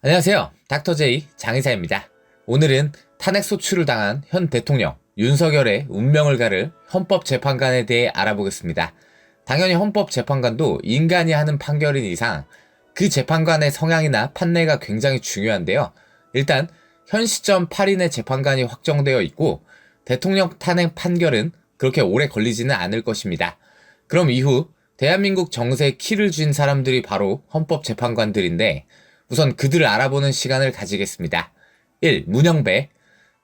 안녕하세요. 닥터제이 장의사입니다. 오늘은 탄핵 소추를 당한 현 대통령 윤석열의 운명을 가를 헌법재판관에 대해 알아보겠습니다. 당연히 헌법재판관도 인간이 하는 판결인 이상 그 재판관의 성향이나 판례가 굉장히 중요한데요. 일단 현 시점 8인의 재판관이 확정되어 있고 대통령 탄핵 판결은 그렇게 오래 걸리지는 않을 것입니다. 그럼 이후 대한민국 정세에 키를 쥔 사람들이 바로 헌법재판관들인데 우선 그들을 알아보는 시간을 가지겠습니다. 1. 문영배.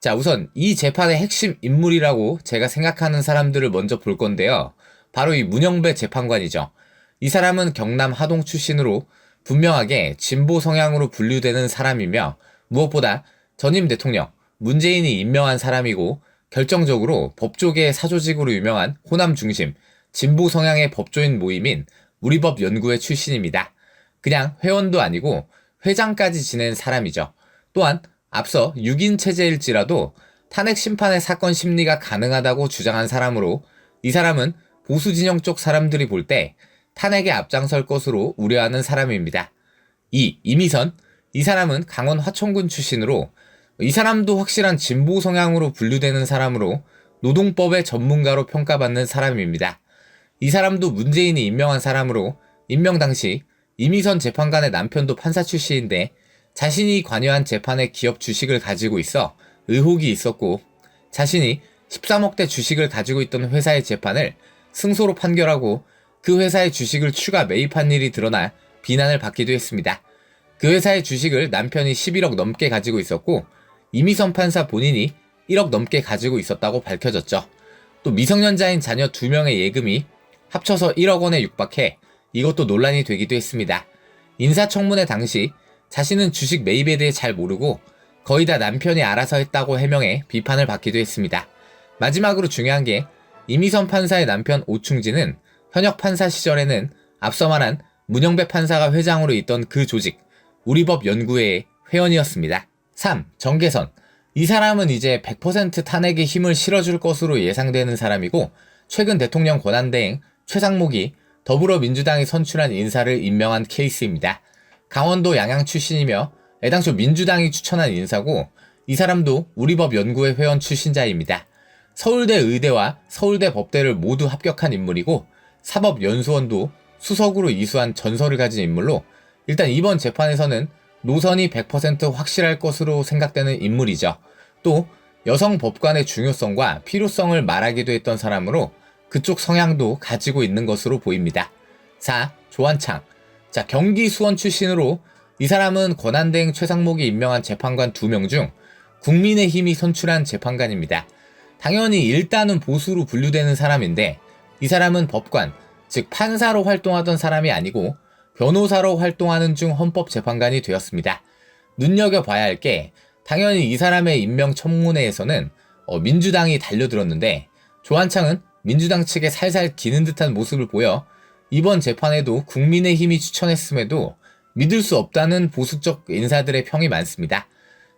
자, 우선 이 재판의 핵심 인물이라고 제가 생각하는 사람들을 먼저 볼 건데요. 바로 이 문영배 재판관이죠. 이 사람은 경남 하동 출신으로 분명하게 진보 성향으로 분류되는 사람이며 무엇보다 전임 대통령 문재인이 임명한 사람이고 결정적으로 법조계의 사조직으로 유명한 호남 중심 진보 성향의 법조인 모임인 우리법 연구회 출신입니다. 그냥 회원도 아니고 회장까지 지낸 사람이죠. 또한 앞서 6인 체제일지라도 탄핵 심판의 사건 심리가 가능하다고 주장한 사람으로 이 사람은 보수 진영 쪽 사람들이 볼 때 탄핵에 앞장설 것으로 우려하는 사람입니다. 2. 이미선. 이 사람은 강원 화천군 출신으로 이 사람도 확실한 진보 성향으로 분류되는 사람으로 노동법의 전문가로 평가받는 사람입니다. 이 사람도 문재인이 임명한 사람으로 임명 당시 이미선 재판관의 남편도 판사 출신인데 자신이 관여한 재판의 기업 주식을 가지고 있어 의혹이 있었고 자신이 13억대 주식을 가지고 있던 회사의 재판을 승소로 판결하고 그 회사의 주식을 추가 매입한 일이 드러나 비난을 받기도 했습니다. 그 회사의 주식을 남편이 11억 넘게 가지고 있었고 이미선 판사 본인이 1억 넘게 가지고 있었다고 밝혀졌죠. 또 미성년자인 자녀 2명의 예금이 합쳐서 1억 원에 육박해 이것도 논란이 되기도 했습니다. 인사청문회 당시 자신은 주식 매입에 대해 잘 모르고 거의 다 남편이 알아서 했다고 해명해 비판을 받기도 했습니다. 마지막으로 중요한 게 이미선 판사의 남편 오충진은 현역 판사 시절에는 앞서 말한 문영배 판사가 회장으로 있던 그 조직 우리법 연구회의 회원이었습니다. 3. 정계선. 이 사람은 이제 100% 탄핵에 힘을 실어줄 것으로 예상되는 사람이고 최근 대통령 권한대행 최상목이 더불어민주당이 선출한 인사를 임명한 케이스입니다. 강원도 양양 출신이며 애당초 민주당이 추천한 인사고 이 사람도 우리법 연구회 회원 출신자입니다. 서울대 의대와 서울대 법대를 모두 합격한 인물이고 사법연수원도 수석으로 이수한 전설을 가진 인물로 일단 이번 재판에서는 노선이 100% 확실할 것으로 생각되는 인물이죠. 또 여성 법관의 중요성과 필요성을 말하기도 했던 사람으로 그쪽 성향도 가지고 있는 것으로 보입니다. 4. 조한창. 자, 경기 수원 출신으로 이 사람은 권한대행 최상목이 임명한 재판관 2명 중 국민의힘이 선출한 재판관입니다. 당연히 일단은 보수로 분류되는 사람인데 이 사람은 법관, 즉 판사로 활동하던 사람이 아니고 변호사로 활동하는 중 헌법재판관이 되었습니다. 눈여겨봐야 할 게 당연히 이 사람의 임명 청문회에서는 민주당이 달려들었는데 조한창은 민주당 측에 살살 기는 듯한 모습을 보여 이번 재판에도 국민의힘이 추천했음에도 믿을 수 없다는 보수적 인사들의 평이 많습니다.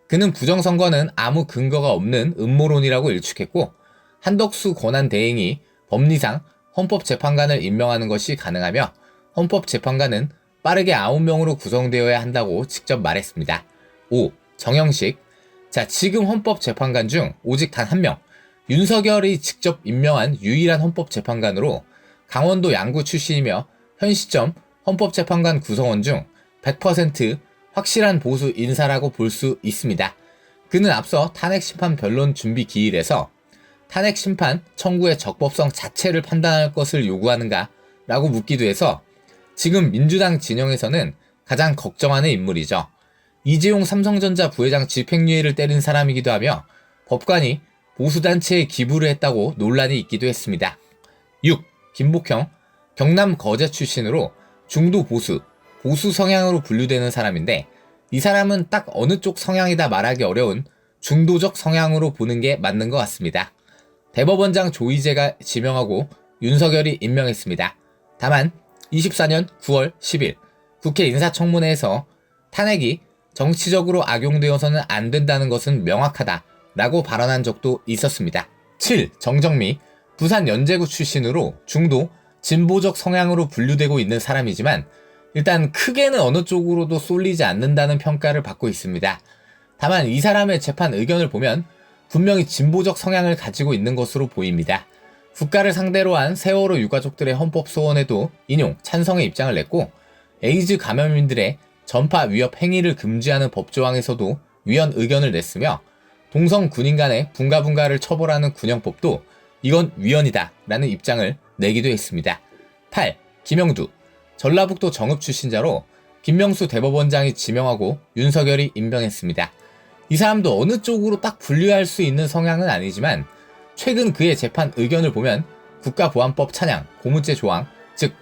그는 부정선거는 아무 근거가 없는 음모론이라고 일축했고 한덕수 권한대행이 법리상 헌법재판관을 임명하는 것이 가능하며 헌법재판관은 빠르게 9명으로 구성되어야 한다고 직접 말했습니다. 5. 정영식. 자, 지금 헌법재판관 중 오직 단 1명 윤석열이 직접 임명한 유일한 헌법재판관으로 강원도 양구 출신이며 현 시점 헌법재판관 구성원 중 100% 확실한 보수 인사라고 볼 수 있습니다. 그는 앞서 탄핵심판 변론 준비 기일에서 탄핵심판 청구의 적법성 자체를 판단할 것을 요구하는가 라고 묻기도 해서 지금 민주당 진영에서는 가장 걱정하는 인물이죠. 이재용 삼성전자 부회장 집행유예를 때린 사람이기도 하며 법관이 보수단체에 기부를 했다고 논란이 있기도 했습니다. 6. 김복형. 경남 거제 출신으로 중도 보수 성향으로 분류되는 사람인데 이 사람은 딱 어느 쪽 성향이다 말하기 어려운 중도적 성향으로 보는 게 맞는 것 같습니다. 대법원장 조희재가 지명하고 윤석열이 임명했습니다. 다만 24년 9월 10일 국회 인사청문회에서 탄핵이 정치적으로 악용되어서는 안 된다는 것은 명확하다 라고 발언한 적도 있었습니다. 7. 정정미. 부산 연제구 출신으로 중도 진보적 성향으로 분류되고 있는 사람이지만 일단 크게는 어느 쪽으로도 쏠리지 않는다는 평가를 받고 있습니다. 다만 이 사람의 재판 의견을 보면 분명히 진보적 성향을 가지고 있는 것으로 보입니다. 국가를 상대로 한 세월호 유가족들의 헌법 소원에도 인용 찬성의 입장을 냈고, 에이즈 감염인들의 전파 위협 행위를 금지하는 법조항에서도 위헌 의견을 냈으며, 동성 군인 간의 분가분가를 처벌하는 군형법도 이건 위헌이다 라는 입장을 내기도 했습니다. 8. 김영두. 전라북도 정읍 출신자로 김명수 대법원장이 지명하고 윤석열이 임명했습니다. 이 사람도 어느 쪽으로 딱 분류할 수 있는 성향은 아니지만 최근 그의 재판 의견을 보면 국가보안법 찬양, 고무죄 조항, 즉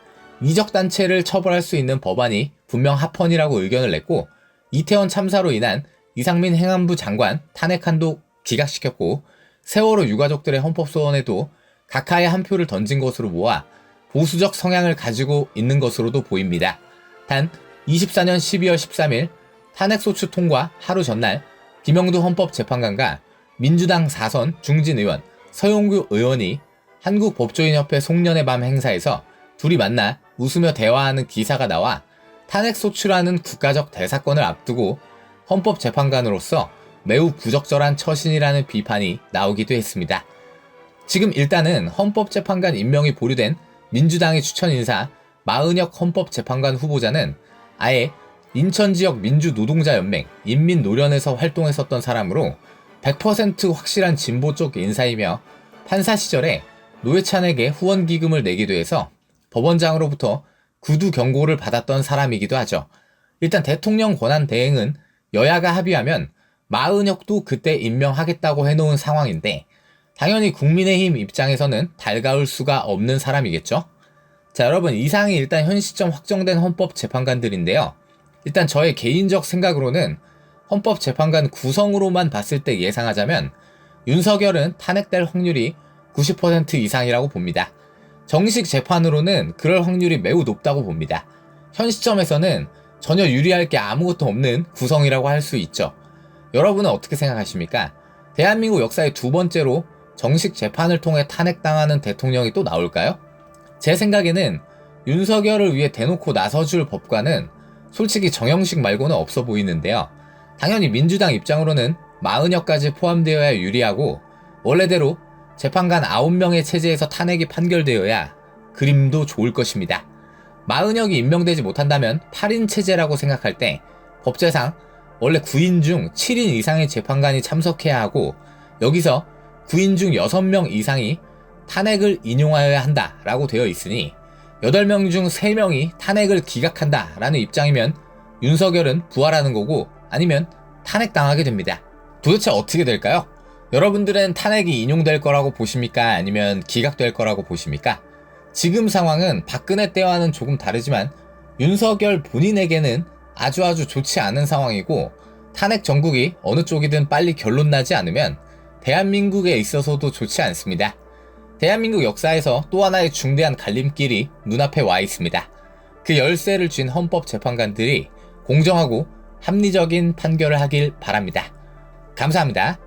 이적단체를 처벌할 수 있는 법안이 분명 합헌이라고 의견을 냈고, 이태원 참사로 인한 이상민 행안부 장관 탄핵안도 기각시켰고, 세월호 유가족들의 헌법소원에도 각하의 한 표를 던진 것으로 모아 보수적 성향을 가지고 있는 것으로도 보입니다. 단 24년 12월 13일 탄핵소추 통과 하루 전날 김영두 헌법재판관과 민주당 4선 중진 의원 서용규 의원이 한국법조인협회 송년회 밤 행사에서 둘이 만나 웃으며 대화하는 기사가 나와 탄핵소추라는 국가적 대사건을 앞두고 헌법재판관으로서 매우 부적절한 처신이라는 비판이 나오기도 했습니다. 지금 일단은 헌법재판관 임명이 보류된 민주당의 추천 인사 마은혁 헌법재판관 후보자는 아예 인천지역 민주노동자연맹 인민노련에서 활동했었던 사람으로 100% 확실한 진보 쪽 인사이며 판사 시절에 노회찬에게 후원기금을 내기도 해서 법원장으로부터 구두 경고를 받았던 사람이기도 하죠. 일단 대통령 권한 대행은 여야가 합의하면 마은혁도 그때 임명하겠다고 해놓은 상황인데, 당연히 국민의힘 입장에서는 달가울 수가 없는 사람이겠죠. 자, 여러분, 이상이 일단 현 시점 확정된 헌법재판관들인데요. 일단 저의 개인적 생각으로는 헌법재판관 구성으로만 봤을 때 예상하자면 윤석열은 탄핵될 확률이 90% 이상이라고 봅니다. 정식 재판으로는 그럴 확률이 매우 높다고 봅니다. 현 시점에서는 전혀 유리할 게 아무것도 없는 구성이라고 할 수 있죠. 여러분은 어떻게 생각하십니까? 대한민국 역사의 두 번째로 정식 재판을 통해 탄핵당하는 대통령이 또 나올까요? 제 생각에는 윤석열을 위해 대놓고 나서줄 법관은 솔직히 정영식 말고는 없어 보이는데요. 당연히 민주당 입장으로는 마은혁까지 포함되어야 유리하고, 원래대로 재판관 9명의 체제에서 탄핵이 판결되어야 그림도 좋을 것입니다. 마은혁이 임명되지 못한다면 8인 체제라고 생각할 때 법제상 원래 9인 중 7인 이상의 재판관이 참석해야 하고, 여기서 9인 중 6명 이상이 탄핵을 인용하여야 한다라고 되어 있으니 8명 중 3명이 탄핵을 기각한다라는 입장이면 윤석열은 부활하는 거고, 아니면 탄핵당하게 됩니다. 도대체 어떻게 될까요? 여러분들은 탄핵이 인용될 거라고 보십니까? 아니면 기각될 거라고 보십니까? 지금 상황은 박근혜 때와는 조금 다르지만 윤석열 본인에게는 아주 좋지 않은 상황이고, 탄핵 정국이 어느 쪽이든 빨리 결론 나지 않으면 대한민국에 있어서도 좋지 않습니다. 대한민국 역사에서 또 하나의 중대한 갈림길이 눈앞에 와 있습니다. 그 열쇠를 쥔 헌법재판관들이 공정하고 합리적인 판결을 하길 바랍니다. 감사합니다.